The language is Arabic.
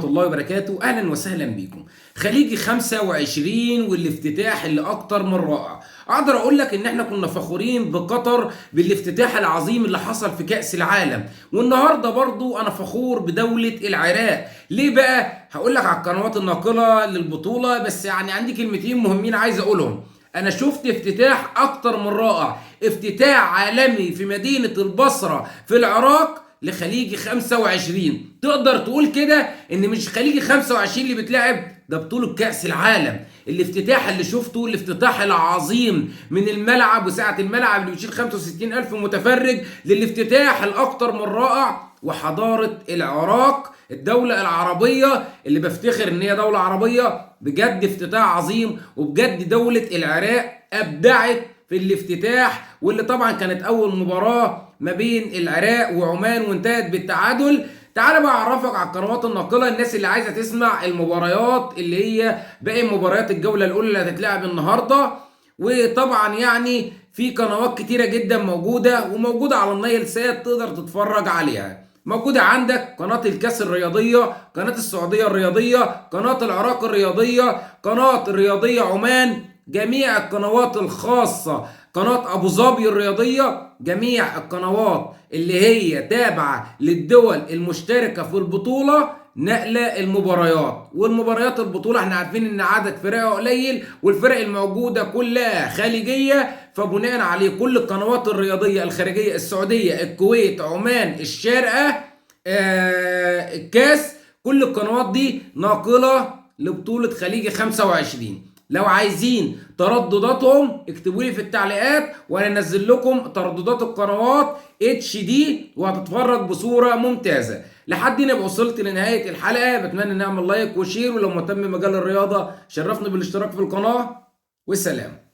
الله وبركاته. اهلا وسهلا بيكم. خليجي 25 والافتتاح اللي اكتر من رائع. اقدر اقول لك ان احنا كنا فخورين بقطر بالافتتاح العظيم اللي حصل في كأس العالم، والنهارده برضو انا فخور بدولة العراق. ليه بقى؟ هقول لك على القنوات الناقلة للبطولة، بس يعني عندي كلمتين مهمين عايز اقولهم. انا شفت افتتاح اكتر من رائع، افتتاح عالمي في مدينة البصرة في العراق لخليجي 25. تقدر تقول كده ان مش خليجي 25 اللي بتلعب، ده بطولة كأس العالم. الافتتاح اللي شفته الافتتاح العظيم، من الملعب وسعة الملعب اللي بيشيل 65,000 متفرج للافتتاح الاكتر من رائع. وحضارة العراق، الدولة العربية اللي بفتخر ان هي دولة عربية، بجد افتتاح عظيم. وبجد دولة العراق ابدعت في الافتتاح، واللي طبعا كانت اول مباراة ما بين العراق وعمان وانتهت بالتعادل. تعال بقى اعرفك على القنوات الناقله، الناس اللي عايزه تسمع المباريات اللي هي باقي مباريات الجوله الاولى اللي هتتلعب النهارده. وطبعا يعني في قنوات كتيره جدا موجوده على النايل سات، تقدر تتفرج عليها. موجوده عندك قناه الكاس الرياضيه، قناه السعوديه الرياضيه، قناه العراق الرياضيه، قناه الرياضيه عمان، جميع القنوات الخاصه، قناه ابو ظبي الرياضيه، جميع القنوات اللي هي تابعه للدول المشتركه في البطوله نقله المباريات. والمباريات البطوله احنا عارفين ان عدد فرقها قليل، والفرق الموجوده كلها خليجيه، فبناء عليه كل القنوات الرياضيه الخارجيه، السعوديه، الكويت، عمان، الشارقه، الكاس، كل القنوات دي ناقله لبطوله خليجي 25. لو عايزين تردداتهم اكتبوا لي في التعليقات، وانا انزل لكم ترددات القنوات HD، وهتتفرج بصوره ممتازه. لحد هنا وصلت لنهايه الحلقه، بتمنى نعمل لايك وشير، ولو مهتم بمجال الرياضه شرفني بالاشتراك في القناه، والسلام.